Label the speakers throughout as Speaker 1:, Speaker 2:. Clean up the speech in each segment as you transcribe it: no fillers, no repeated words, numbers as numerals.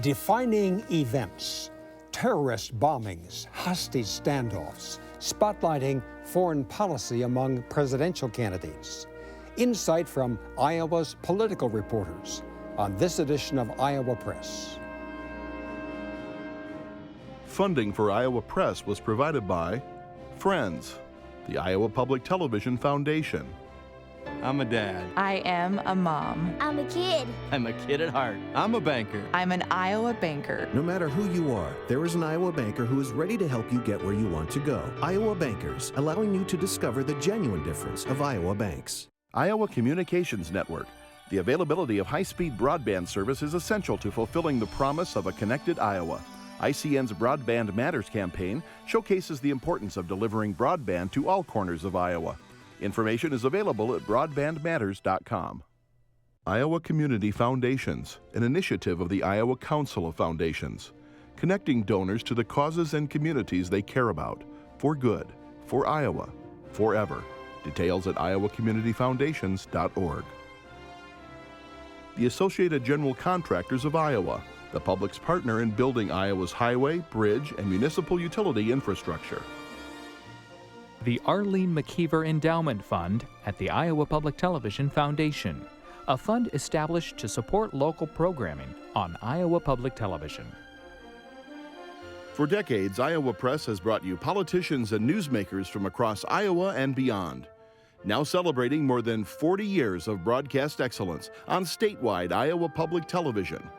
Speaker 1: Defining events, terrorist bombings, hostage standoffs, spotlighting foreign policy among presidential candidates. Insight from Iowa's political reporters on this edition of Iowa Press.
Speaker 2: Funding for Iowa Press was provided by Friends, the Iowa Public Television Foundation.
Speaker 3: I'm a dad.
Speaker 4: I am a mom.
Speaker 5: I'm a kid.
Speaker 3: I'm a kid at heart. I'm a banker.
Speaker 4: I'm an Iowa banker.
Speaker 6: No matter who you are, there is an Iowa banker who is ready to help you get where you want to go. Iowa Bankers, allowing you to discover the genuine difference of Iowa banks.
Speaker 2: Iowa Communications Network. The availability of high-speed broadband service is essential to fulfilling the promise of a connected Iowa. ICN's Broadband Matters campaign showcases the importance of delivering broadband to all corners of Iowa. Information is available at broadbandmatters.com. Iowa Community Foundations, an initiative of the Iowa Council of Foundations, connecting donors to the causes and communities they care about, for good, for Iowa, forever. Details at iowacommunityfoundations.org. The Associated General Contractors of Iowa, the public's partner in building Iowa's highway, bridge, and municipal utility infrastructure.
Speaker 7: The Arlene McKeever Endowment Fund at the Iowa Public Television Foundation, a fund established to support local programming on Iowa Public Television.
Speaker 2: For decades, Iowa Press has brought you politicians and newsmakers from across Iowa and beyond. Now celebrating more than 40 years of broadcast excellence on statewide Iowa Public Television.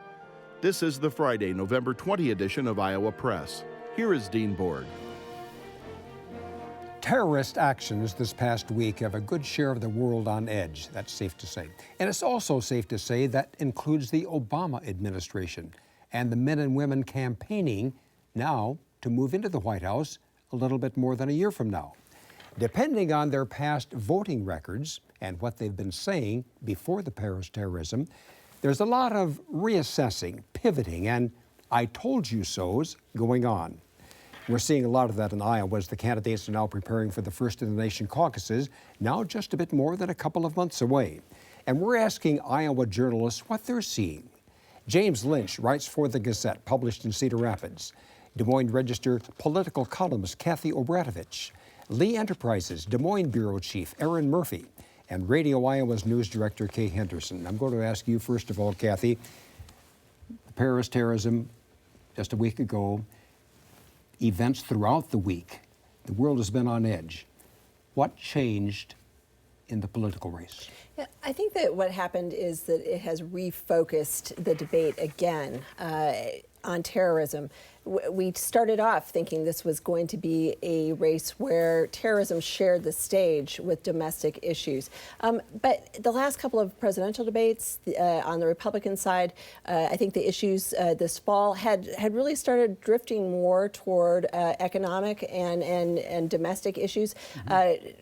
Speaker 2: This is the Friday, November 20 edition of Iowa Press. Here is Dean Borg.
Speaker 1: Terrorist actions this past week have a good share of the world on edge, that's safe to say. And it's also safe to say that includes the Obama administration and the men and women campaigning now to move into the White House a little bit more than a year from now. Depending on their past voting records and what they've been saying before the Paris terrorism, there's a lot of reassessing, pivoting, and I told you so's going on. We're seeing a lot of that in Iowa as the candidates are now preparing for the First in the Nation caucuses, now just a bit more than a couple of months away. And we're asking Iowa journalists what they're seeing. James Lynch writes for the Gazette, published in Cedar Rapids. Des Moines Register political columnist Kathie Obradovich. Lee Enterprises Des Moines Bureau Chief Erin Murphy. And Radio Iowa's news director Kay Henderson. I'm going to ask you first of all, Kathie, the Paris terrorism just a week ago, events throughout the week. The world has been on edge. What changed in the political race?
Speaker 8: Yeah, I think that what happened is that it has refocused the debate again on terrorism. We started off thinking this was going to be a race where terrorism shared the stage with domestic issues. But the last couple of presidential debates on the Republican side, I think the issues this fall had really started drifting more toward economic and domestic issues.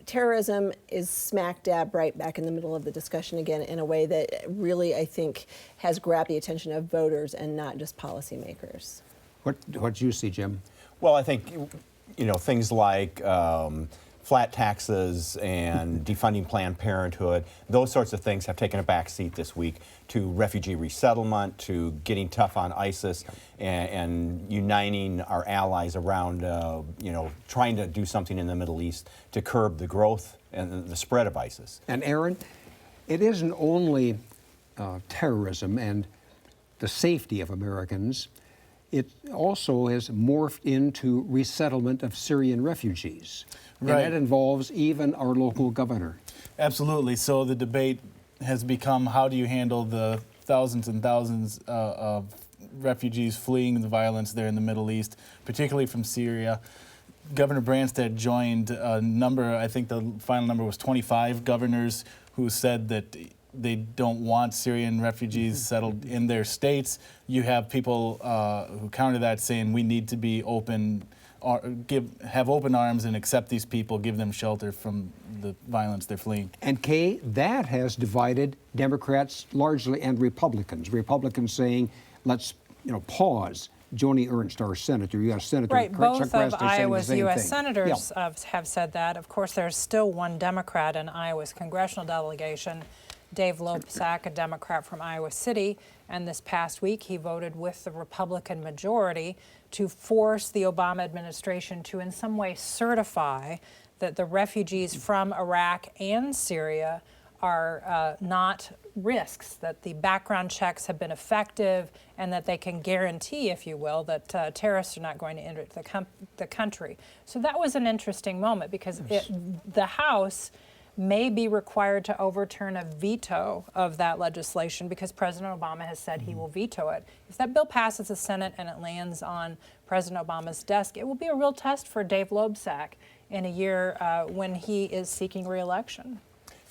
Speaker 8: Terrorism is smack dab right back in the middle of the discussion again in a way that really, I think, has grabbed the attention of voters and not just policymakers.
Speaker 1: What do you see, Jim?
Speaker 9: Well, I think, things like flat taxes and defunding Planned Parenthood, those sorts of things have taken a back seat this week to refugee resettlement, to getting tough on ISIS, and uniting our allies around, trying to do something in the Middle East to curb the growth and the spread of ISIS.
Speaker 1: And Erin, it isn't only terrorism and the safety of Americans. It also has morphed into resettlement of Syrian refugees. Right. And that involves even our local governor.
Speaker 10: Absolutely. So the debate has become, how do you handle the thousands and thousands of refugees fleeing the violence there in the Middle East, particularly from Syria? Governor Branstad joined a number, I think the final number was 25 governors who said that they don't want Syrian refugees settled in their states. You have people who counter that, saying we need to be open, or have open arms and accept these people, give them shelter from the violence they're fleeing.
Speaker 1: And Kay, that has divided Democrats largely and Republicans. Republicans saying, let's pause. Joni Ernst, our senator, U.S. Senator.
Speaker 11: Right, both of Iowa's U.S.
Speaker 1: thing.
Speaker 11: senators have said that. Of course, there's still one Democrat in Iowa's congressional delegation Dave Loebsack, a Democrat from Iowa City, and this past week he voted with the Republican majority to force the Obama administration to in some way certify that the refugees from Iraq and Syria are not risks, that the background checks have been effective, and that they can guarantee, if you will, that terrorists are not going to enter the country. So that was an interesting moment because the House may be required to overturn a veto of that legislation because President Obama has said he will veto it. If that bill passes the Senate and it lands on President Obama's desk, it will be a real test for Dave Loebsack in a year when he is seeking re-election.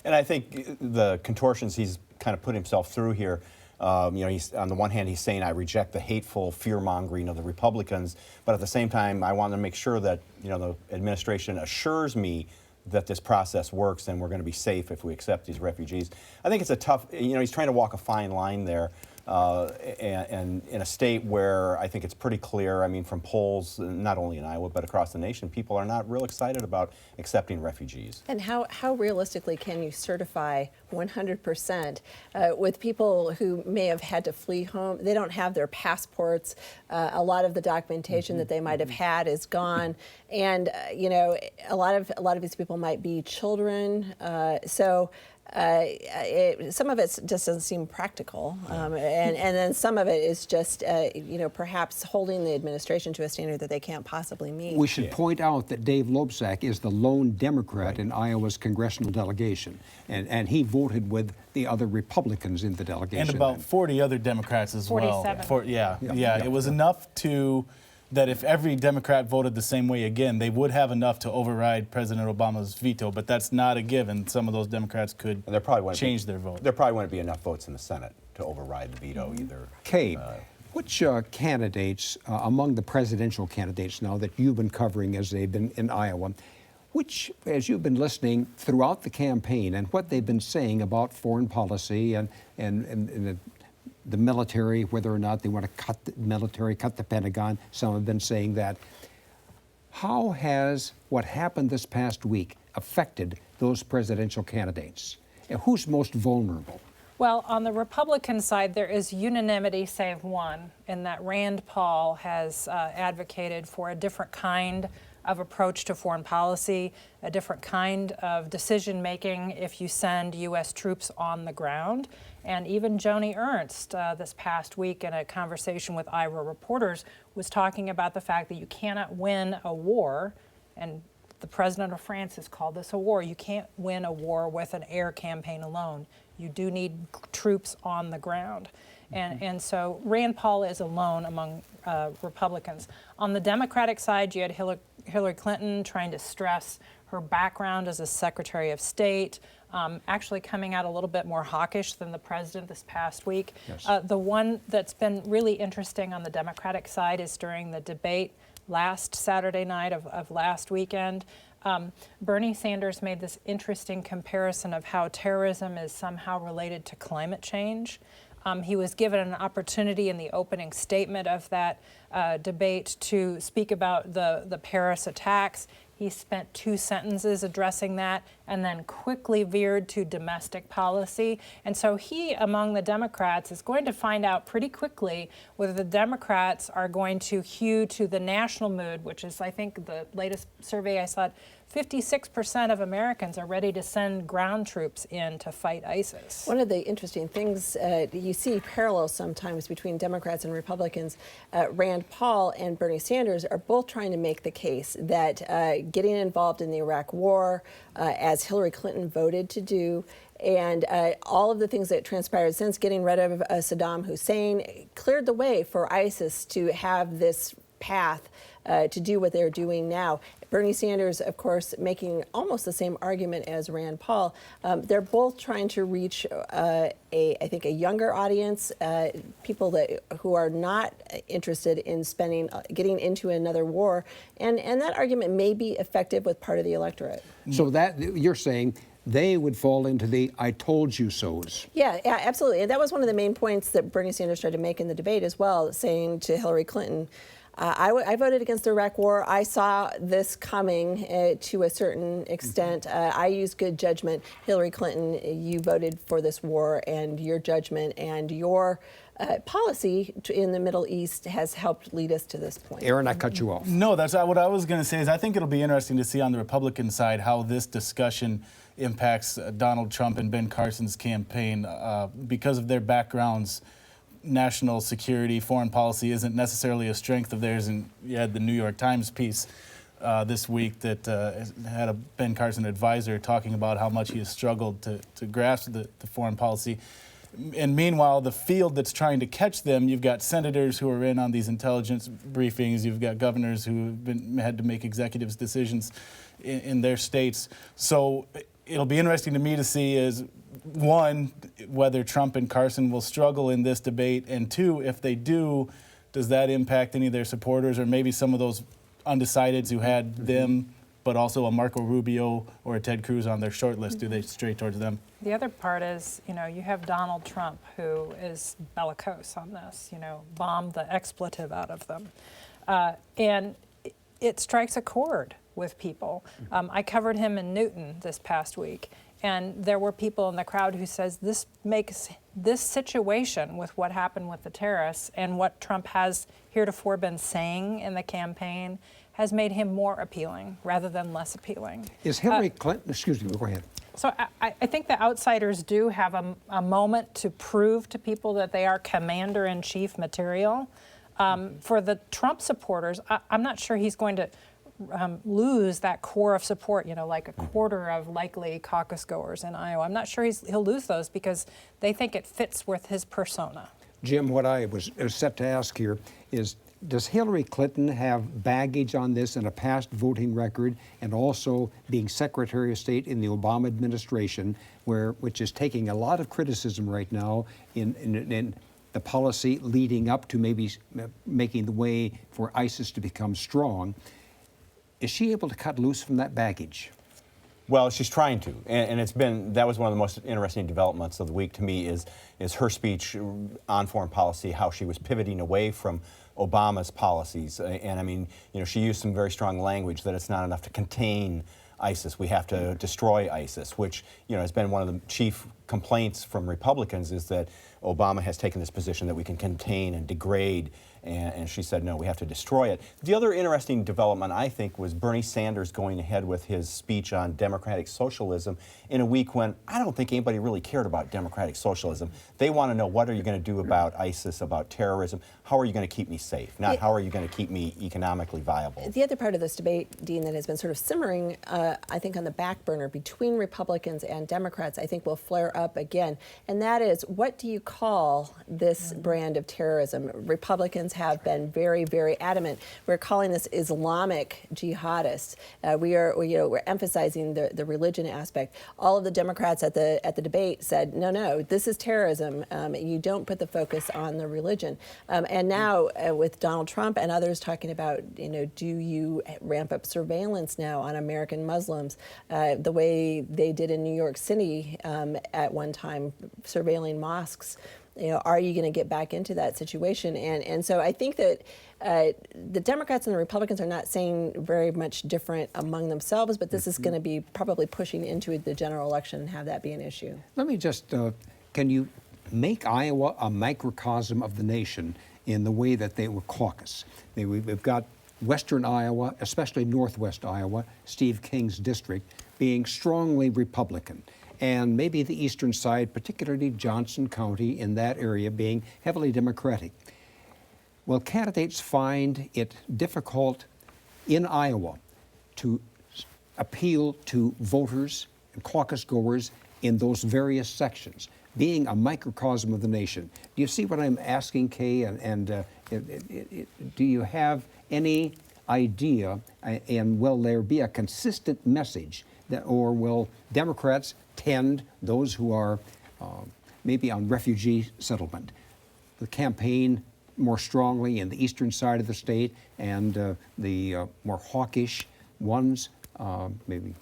Speaker 9: And I think the contortions he's kind of put himself through here, he's, on the one hand, he's saying, I reject the hateful fear-mongering of the Republicans, but at the same time, I want to make sure that, the administration assures me that this process works and we're going to be safe if we accept these refugees. I think it's a tough, he's trying to walk a fine line there. And in a state where I think it's pretty clear, from polls, not only in Iowa, but across the nation, people are not real excited about accepting refugees.
Speaker 8: And how realistically can you certify 100% with people who may have had to flee home? They don't have their passports. A lot of the documentation that they might have had is gone. And, a lot of these people might be children. Some of it just doesn't seem practical, and then some of it is just, perhaps holding the administration to a standard that they can't possibly meet.
Speaker 1: We should point out that Dave Loebsack is the lone Democrat in Iowa's congressional delegation, and he voted with the other Republicans in the delegation.
Speaker 10: And about 40 other Democrats as
Speaker 11: 47.
Speaker 10: well. It was enough that if every Democrat voted the same way again, they would have enough to override President Obama's veto, but that's not a given. Some of those Democrats could change their vote.
Speaker 9: There probably wouldn't be enough votes in the Senate to override the veto either.
Speaker 1: Kay, which candidates, among the presidential candidates now that you've been covering as they've been in Iowa, which, as you've been listening throughout the campaign and what they've been saying about foreign policy and the military, whether or not they want to cut the military, cut the Pentagon. Some have been saying that. How has what happened this past week affected those presidential candidates? And who's most vulnerable?
Speaker 11: Well, on the Republican side, there is unanimity save one, in that Rand Paul has advocated for a different kind of approach to foreign policy, a different kind of decision-making if you send U.S. troops on the ground. And even Joni Ernst this past week in a conversation with Iowa reporters was talking about the fact that you cannot win a war, and the president of France has called this a war. You can't win a war with an air campaign alone. You do need troops on the ground. And so Rand Paul is alone among Republicans. On the Democratic side, you had Hillary Clinton trying to stress her background as a Secretary of State, actually coming out a little bit more hawkish than the president this past week.
Speaker 1: Yes.
Speaker 11: The one that's been really interesting on the Democratic side is during the debate last Saturday night of last weekend. Bernie Sanders made this interesting comparison of how terrorism is somehow related to climate change. He was given an opportunity in the opening statement of that debate to speak about the Paris attacks. He spent 2 sentences addressing that and then quickly veered to domestic policy. And so he, among the Democrats, is going to find out pretty quickly whether the Democrats are going to hew to the national mood, which is, I think, the latest survey I saw, 56% of Americans are ready to send ground troops in to fight ISIS. One
Speaker 8: of the interesting things, you see parallels sometimes between Democrats and Republicans. Rand Paul and Bernie Sanders are both trying to make the case that getting involved in the Iraq War, as Hillary Clinton voted to do, and all of the things that transpired since getting rid of Saddam Hussein cleared the way for ISIS to have this path to do what they're doing now. Bernie Sanders, of course, making almost the same argument as Rand Paul. They're both trying to reach, I think, a younger audience, people who are not interested in getting into another war, and that argument may be effective with part of the electorate.
Speaker 1: So that you're saying they would fall into the "I told you so's."
Speaker 8: Yeah, absolutely, and that was one of the main points that Bernie Sanders tried to make in the debate as well, saying to Hillary Clinton, I voted against the Iraq War. I saw this coming to a certain extent. I used good judgment. Hillary Clinton, you voted for this war, and your judgment and your policy in the Middle East has helped lead us to this point.
Speaker 1: Erin, I cut you off.
Speaker 10: No, that's not what I was going to say. Is I think it'll be interesting to see on the Republican side how this discussion impacts Donald Trump and Ben Carson's campaign because of their backgrounds. National security, foreign policy isn't necessarily a strength of theirs, and you had the New York Times piece this week that had a Ben Carson advisor talking about how much he has struggled to grasp the foreign policy. And meanwhile, the field that's trying to catch them, you've got senators who are in on these intelligence briefings, you've got governors who have had to make executive decisions in their states. So it'll be interesting to me to see is, one, whether Trump and Carson will struggle in this debate, and two, if they do, does that impact any of their supporters or maybe some of those undecideds who had them, but also a Marco Rubio or a Ted Cruz on their short list? Do they stray towards them?
Speaker 11: The other part is, you have Donald Trump, who is bellicose on this, bomb the expletive out of them. And it strikes a chord with people. I covered him in Newton this past week, and there were people in the crowd who says this makes this situation with what happened with the terrorists and what Trump has heretofore been saying in the campaign has made him more appealing rather than less appealing.
Speaker 1: Is Hillary Clinton, excuse me, go ahead.
Speaker 11: So I think the outsiders do have a moment to prove to people that they are commander-in-chief material. For the Trump supporters, I'm not sure he's going to lose that core of support, like a quarter of likely caucus goers in Iowa. I'm not sure he'll lose those because they think it fits with his persona.
Speaker 1: Jim, what I was set to ask here is, does Hillary Clinton have baggage on this and a past voting record, and also being Secretary of State in the Obama administration, which is taking a lot of criticism right now in the policy leading up to maybe making the way for ISIS to become strong? Is she able to cut loose from that baggage?
Speaker 9: Well, she's trying to, and that was one of the most interesting developments of the week to me is her speech on foreign policy, how she was pivoting away from Obama's policies. And I mean, she used some very strong language that it's not enough to contain ISIS. We have to destroy ISIS, which, has been one of the chief complaints from Republicans, is that Obama has taken this position that we can contain and degrade. And she said, no, we have to destroy it. The other interesting development, I think, was Bernie Sanders going ahead with his speech on democratic socialism in a week when I don't think anybody really cared about democratic socialism. They want to know, what are you going to do about ISIS, about terrorism? How are you going to keep me safe? Not how are you going to keep me economically viable?
Speaker 8: The other part of this debate, Dean, that has been sort of simmering, I think, on the back burner between Republicans and Democrats, I think will flare up again. And that is, what do you call this brand of terrorism? Republicans have been very, very adamant. We're calling this Islamic jihadists. We're emphasizing the religion aspect. All of the Democrats at the debate said, no, this is terrorism. You don't put the focus on the religion. And now with Donald Trump and others talking about, do you ramp up surveillance now on American Muslims the way they did in New York City at one time, surveilling mosques? Are you going to get back into that situation? And so I think that the Democrats and the Republicans are not saying very much different among themselves, but this is going to be probably pushing into the general election and have that be an issue.
Speaker 1: Let me just, can you make Iowa a microcosm of the nation in the way that they were caucus? We've got western Iowa, especially northwest Iowa, Steve King's district, being strongly Republican. And maybe the eastern side, particularly Johnson County in that area, being heavily Democratic. Will candidates find it difficult in Iowa to appeal to voters and caucus goers in those various sections, being a microcosm of the nation? Do you see what I'm asking, Kay? And do you have any idea, and will there be a consistent message, or will Democrats tend, those who are maybe on refugee settlement, the campaign more strongly in the eastern side of the state, and the more hawkish ones, maybe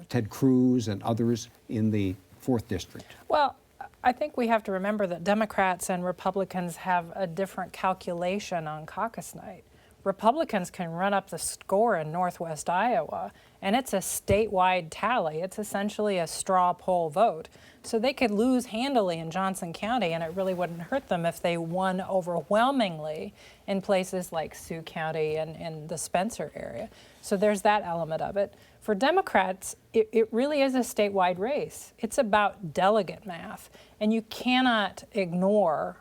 Speaker 1: Ted Cruz and others in the 4th District?
Speaker 11: Well, I think we have to remember that Democrats and Republicans have a different calculation on caucus night. Republicans can run up the score in Northwest Iowa, and it's a statewide tally. It's essentially a straw poll vote. So they could lose handily in Johnson County, and it really wouldn't hurt them if they won overwhelmingly in places like Sioux County and in the Spencer area. So there's that element of it. For Democrats, it really is a statewide race. It's about delegate math, and you cannot ignore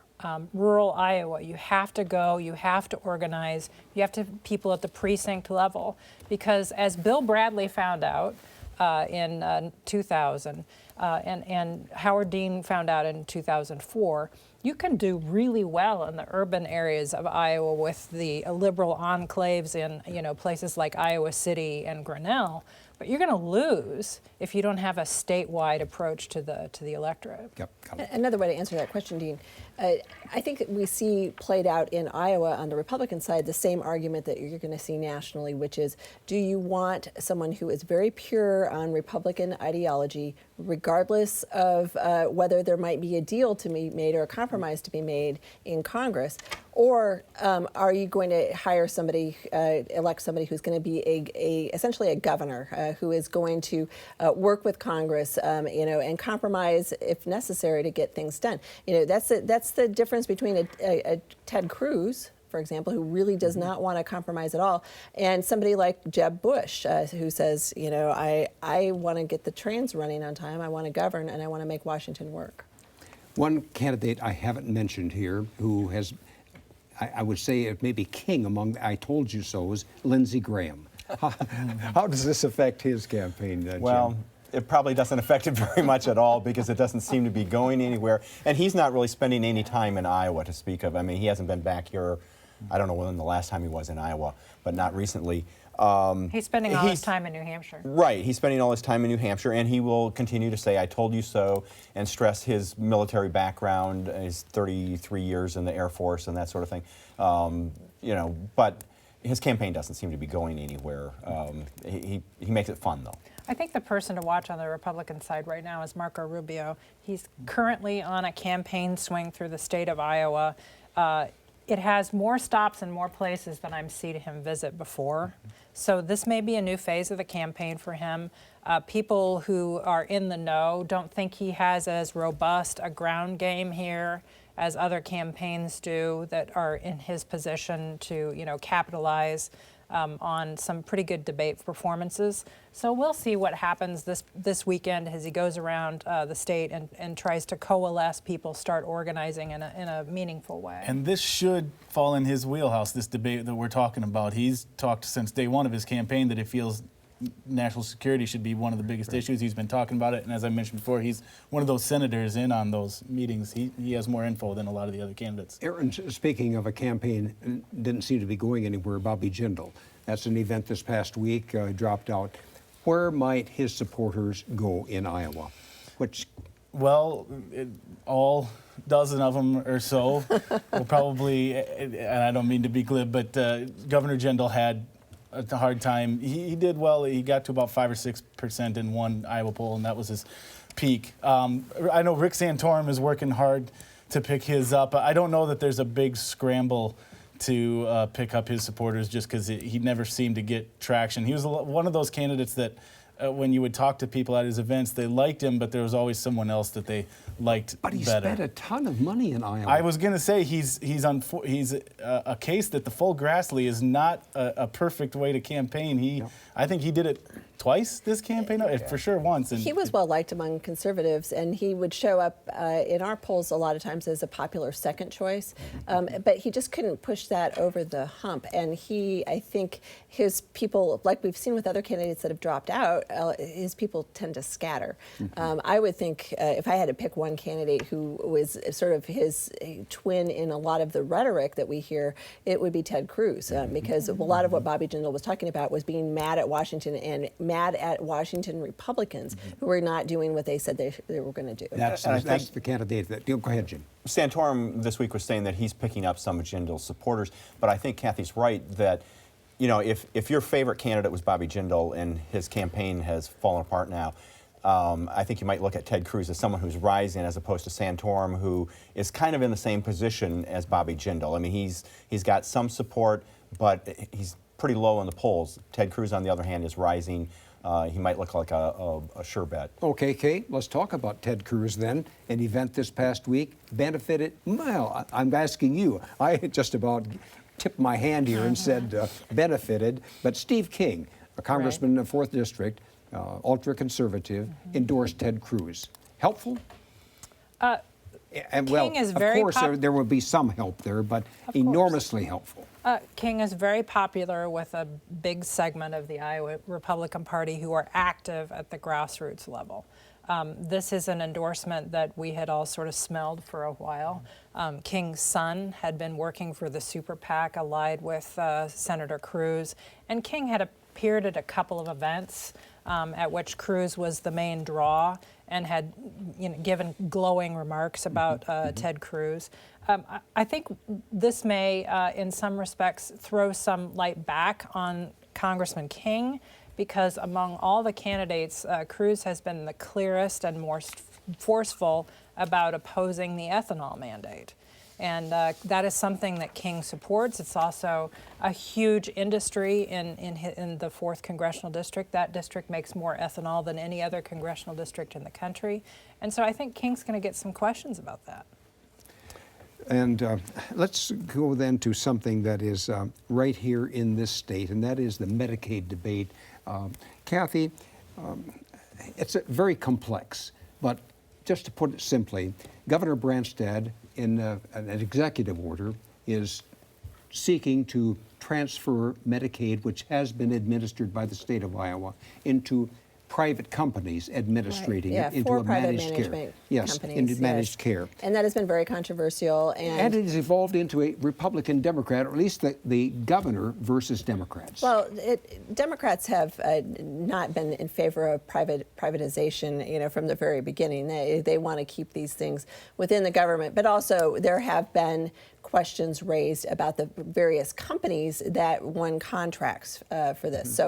Speaker 11: rural Iowa. You have to go, you have to organize, you have to have people at the precinct level. Because as Bill Bradley found out in 2000, and Howard Dean found out in 2004, you can do really well in the urban areas of Iowa with the liberal enclaves in places like Iowa City and Grinnell. But you're going to lose if you don't have a statewide approach to the electorate.
Speaker 1: Yep.
Speaker 8: Another way to answer that question, Dean, I think we see played out in Iowa on the Republican side the same argument that you're going to see nationally, which is, do you want someone who is very pure on Republican ideology, regardless of whether there might be a deal to be made or a compromise to be made in Congress? Or are you going to hire somebody, elect somebody who's going to be essentially a governor who is going to work with Congress, and compromise if necessary to get things done? That's the difference between a Ted Cruz, for example, who really does not want to compromise at all, and somebody like Jeb Bush, who says, I want to get the trains running on time, I want to govern, and I want to make Washington work.
Speaker 1: One candidate I haven't mentioned here who has, I would say, it may be king among I told you so's, Lindsey Graham. How does this affect his campaign, Jim?
Speaker 9: Well, it probably doesn't affect it very much at all because it doesn't seem to be going anywhere. And he's not really spending any time in Iowa to speak of. I mean, he hasn't been back here, I don't know when the last time he was in Iowa, but not recently.
Speaker 11: He's spending all his time in New Hampshire.
Speaker 9: Right, he's spending all his time in New Hampshire, and he will continue to say, I told you so, and stress his military background, his 33 years in the Air Force and that sort of thing. But his campaign doesn't seem to be going anywhere. He makes it fun, though.
Speaker 11: I think the person to watch on the Republican side right now is Marco Rubio. He's currently on a campaign swing through the state of Iowa. It has more stops in more places than I've seen him visit before. So this may be a new phase of the campaign for him. People who are in the know don't think he has as robust a ground game here as other campaigns do that are in his position to, capitalize on some pretty good debate performances. So we'll see what happens this weekend as he goes around the state and tries to coalesce people, start organizing in a meaningful way.
Speaker 10: And this should fall in his wheelhouse, this debate that we're talking about. He's talked since day one of his campaign that he feels national security should be one of the biggest issues. He's been talking about it, and as I mentioned before, he's one of those senators in on those meetings. He has more info than a lot of the other candidates.
Speaker 1: Erin, speaking of a campaign didn't seem to be going anywhere, Bobby Jindal. That's an event this past week, dropped out. Where might his supporters go in Iowa?
Speaker 10: Well, all dozen of them or so will probably, and I don't mean to be glib, but Governor Jindal had a hard time. He did well. He got to about 5 or 6% in one Iowa poll, and that was his peak. I know Rick Santorum is working hard to pick his up. I don't know that there's a big scramble to pick up his supporters just because he never seemed to get traction. He was one of those candidates that when you would talk to people at his events, they liked him, but there was always someone else that they liked better.
Speaker 1: But he spent a ton of money in Iowa.
Speaker 10: I was going to say he's a case that the full Grassley is not a perfect way to campaign. I think he did it twice this campaign, for sure once. And
Speaker 8: he was well liked among conservatives, and he would show up in our polls a lot of times as a popular second choice, but he just couldn't push that over the hump. And I think his people, like we've seen with other candidates that have dropped out, his people tend to scatter. I would think if I had to pick one candidate who was sort of his twin in a lot of the rhetoric that we hear, it would be Ted Cruz, because a lot of what Bobby Jindal was talking about was being mad at Washington and mad at Washington Republicans who were not doing what they said they were going to do.
Speaker 1: That's the candidate that. Go ahead, Jim.
Speaker 9: Santorum this week was saying that he's picking up some of Jindal's supporters, but I think Kathie's right that, if your favorite candidate was Bobby Jindal and his campaign has fallen apart now, I think you might look at Ted Cruz as someone who's rising as opposed to Santorum, who is kind of in the same position as Bobby Jindal. I mean, he's got some support, but he's pretty low in the polls. Ted Cruz, on the other hand, is rising. He might look like a sure bet.
Speaker 1: Okay, Kay, let's talk about Ted Cruz then. An event this past week benefited, well, I'm asking you. I just about tipped my hand here and said benefited, but Steve King, a congressman in the 4th District, ultra-conservative, endorsed Ted Cruz. Helpful? And well,
Speaker 11: King is
Speaker 1: of
Speaker 11: very
Speaker 1: course, there will be some help there, but enormously helpful.
Speaker 11: King is very popular with a big segment of the Iowa Republican Party who are active at the grassroots level. This is an endorsement that we had all sort of smelled for a while. King's son had been working for the super PAC allied with Senator Cruz, and King had appeared at a couple of events at which Cruz was the main draw and had given glowing remarks about Ted Cruz. I think this may, in some respects, throw some light back on Congressman King, because among all the candidates, Cruz has been the clearest and more forceful about opposing the ethanol mandate. And that is something that King supports. It's also a huge industry in the 4th Congressional District. That district makes more ethanol than any other congressional district in the country. And so I think King's going to get some questions about that.
Speaker 1: And let's go then to something that is right here in this state, and that is the Medicaid debate. Kathie, it's very complex, but just to put it simply, Governor Branstad, in an executive order, is seeking to transfer Medicaid, which has been administered by the state of Iowa, into private companies administrating it into a managed care. Yes, into managed care.
Speaker 8: And that has been very controversial.
Speaker 1: And it has evolved into a Republican-Democrat, or at least the governor versus Democrats.
Speaker 8: Well, Democrats have not been in favor of privatization, from the very beginning. They want to keep these things within the government, but also there have been questions raised about the various companies that won contracts for this.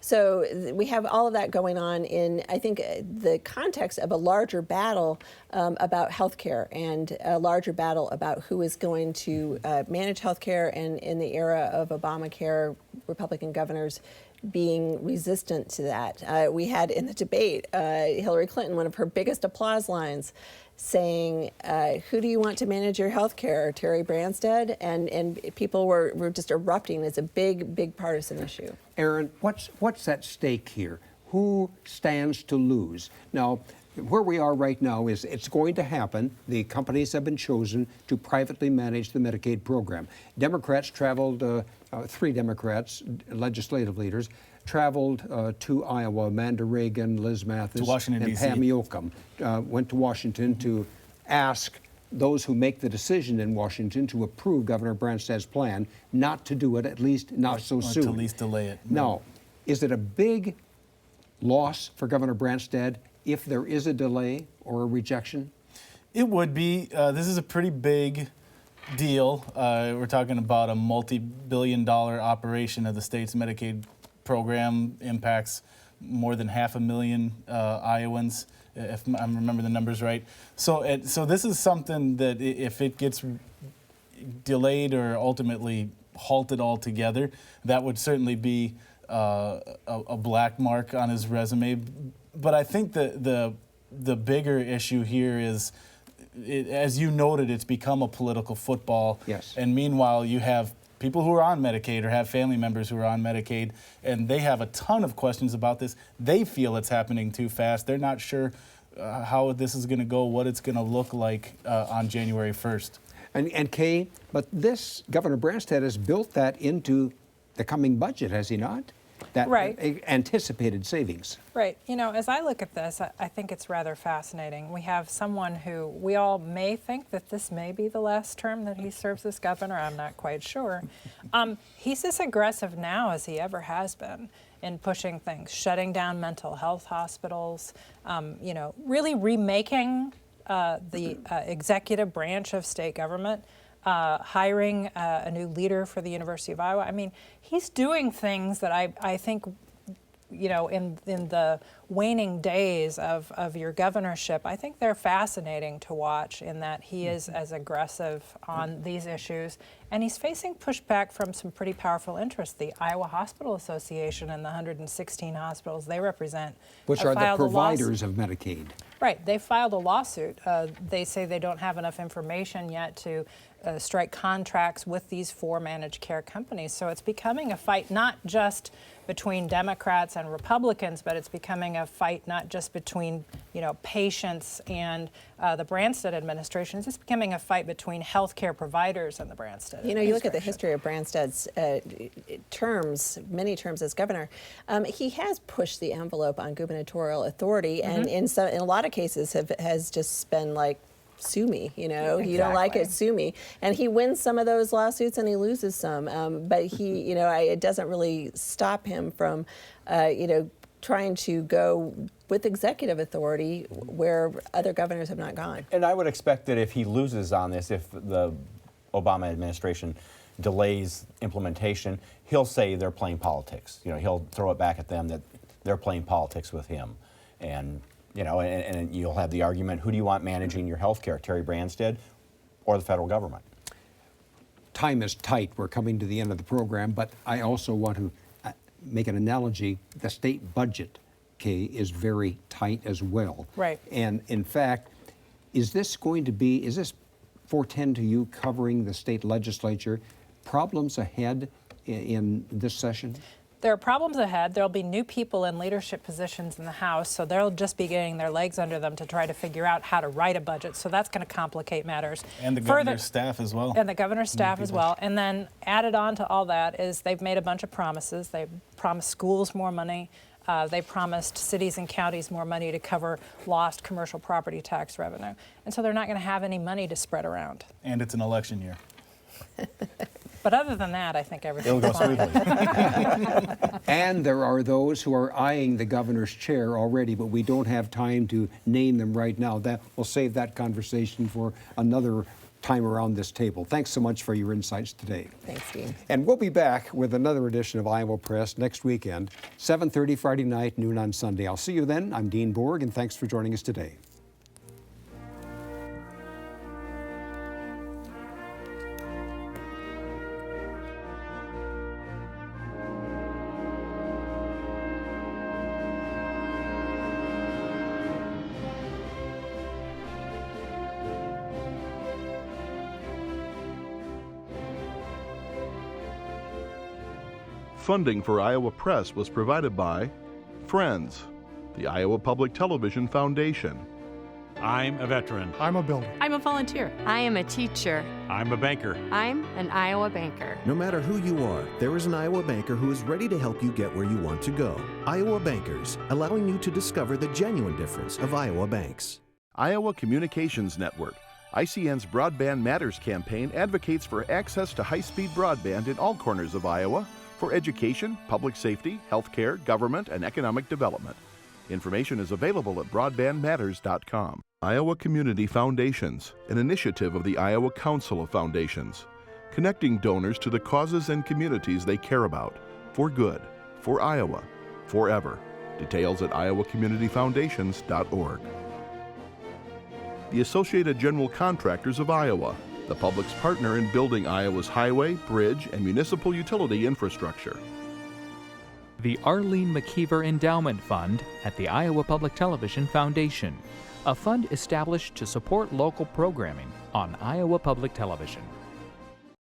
Speaker 8: So we have all of that going on in, I think, the context of a larger battle about healthcare, and a larger battle about who is going to manage healthcare. And in the era of Obamacare, Republican governors being resistant to that. We had in the debate Hillary Clinton, one of her biggest applause lines, saying, who do you want to manage your health care, Terry Branstad? And people were just erupting. It's a big partisan issue.
Speaker 1: Erin, what's at stake here? Who stands to lose? Now, where we are right now is it's going to happen. The companies have been chosen to privately manage the Medicaid program. Democrats traveled, 3 Democrats, legislative leaders, traveled to Iowa. Amanda Reagan, Liz Mathis, and Pam Yoakum went to Washington to ask those who make the decision in Washington to approve Governor Branstad's plan, not to do it, at least not so soon.
Speaker 10: To at least delay it.
Speaker 1: Now, is it a big loss for Governor Branstad if there is a delay or a rejection?
Speaker 10: It would be. This is a pretty big deal. We're talking about a multi-billion-dollar operation of the state's Medicaid program. Impacts more than 500,000 Iowans, if I remember the numbers right. So this is something that if it gets delayed or ultimately halted altogether, that would certainly be a black mark on his resume. But I think the bigger issue here is, as you noted, it's become a political football.
Speaker 1: Yes.
Speaker 10: And meanwhile, you have people who are on Medicaid or have family members who are on Medicaid, and they have a ton of questions about this. They feel it's happening too fast. They're not sure how this is going to go, what it's going to look like on January 1st.
Speaker 1: And Kay, but this, Governor Branstad has built that into the coming budget, has he not? That
Speaker 11: right.
Speaker 1: Anticipated savings.
Speaker 11: Right. As I look at this, I think it's rather fascinating. We have someone who we all may think that this may be the last term that he serves as governor. I'm not quite sure. He's as aggressive now as he ever has been in pushing things, shutting down mental health hospitals, really remaking the executive branch of state government, hiring a new leader for the University of Iowa. I mean, he's doing things that I think, in the waning days of your governorship, I think they're fascinating to watch in that he is as aggressive on these issues. And he's facing pushback from some pretty powerful interests. The Iowa Hospital Association and the 116 hospitals they represent.
Speaker 1: Which are the providers of Medicaid.
Speaker 11: Right. They filed a lawsuit. They say they don't have enough information yet to strike contracts with these 4 managed care companies. So it's becoming a fight not just between Democrats and Republicans, but it's becoming a fight not just between, patients and the Branstad administration. It's becoming a fight between healthcare providers and the Branstad administration.
Speaker 8: You look at the history of Branstad's many terms as governor. He has pushed the envelope on gubernatorial authority, and in a lot of cases has just been like, sue me,
Speaker 11: Exactly.
Speaker 8: You don't like it, sue me. And he wins some of those lawsuits and he loses some. But he, it doesn't really stop him from, trying to go with executive authority where other governors have not gone.
Speaker 9: And I would expect that if he loses on this, if the Obama administration delays implementation, he'll say they're playing politics. He'll throw it back at them that they're playing politics with him. And and you'll have the argument, who do you want managing your health care, Terry Branstad or the federal government?
Speaker 1: Time is tight. We're coming to the end of the program, but I also want to make an analogy. The state budget, Kay, is very tight as well.
Speaker 11: Right.
Speaker 1: And in fact, is this portend to you covering the state legislature? Problems ahead in this session?
Speaker 11: There are problems ahead. There'll be new people in leadership positions in the House, so they'll just be getting their legs under them to try to figure out how to write a budget. So that's going to complicate matters.
Speaker 10: And the governor's staff as well.
Speaker 11: And the governor's staff as well. And then added on to all that is they've made a bunch of promises. They've promised schools more money. They promised cities and counties more money to cover lost commercial property tax revenue. And so they're not going to have any money to spread around.
Speaker 10: And it's an election year.
Speaker 11: But other than that, I think everything's
Speaker 9: It'll go
Speaker 11: fine.
Speaker 9: smoothly.
Speaker 1: And there are those who are eyeing the governor's chair already, but we don't have time to name them right now. We'll save that conversation for another time around this table. Thanks so much for your insights today.
Speaker 8: Thanks, Dean.
Speaker 1: And we'll be back with another edition of Iowa Press next weekend, 7:30 Friday night, noon on Sunday. I'll see you then. I'm Dean Borg, and thanks for joining us today.
Speaker 2: Funding for Iowa Press was provided by Friends, the Iowa Public Television Foundation,
Speaker 3: I'm a veteran.
Speaker 5: I'm a builder.
Speaker 12: I'm a volunteer.
Speaker 13: I am a teacher.
Speaker 3: I'm a banker.
Speaker 13: I'm an Iowa banker.
Speaker 6: No matter who you are, there is an Iowa banker who is ready to help you get where you want to go. Iowa Bankers, allowing you to discover the genuine difference of Iowa banks.
Speaker 2: Iowa Communications Network. ICN's Broadband Matters campaign advocates for access to high-speed broadband in all corners of Iowa for education, public safety, healthcare, government, and economic development. Information is available at broadbandmatters.com. Iowa Community Foundations, an initiative of the Iowa Council of Foundations, connecting donors to the causes and communities they care about, for good, for Iowa, forever. Details at iowacommunityfoundations.org. The Associated General Contractors of Iowa, the public's partner in building Iowa's highway, bridge, and municipal utility infrastructure.
Speaker 7: The Arlene McKeever Endowment Fund at the Iowa Public Television Foundation, a fund established to support local programming on Iowa Public Television.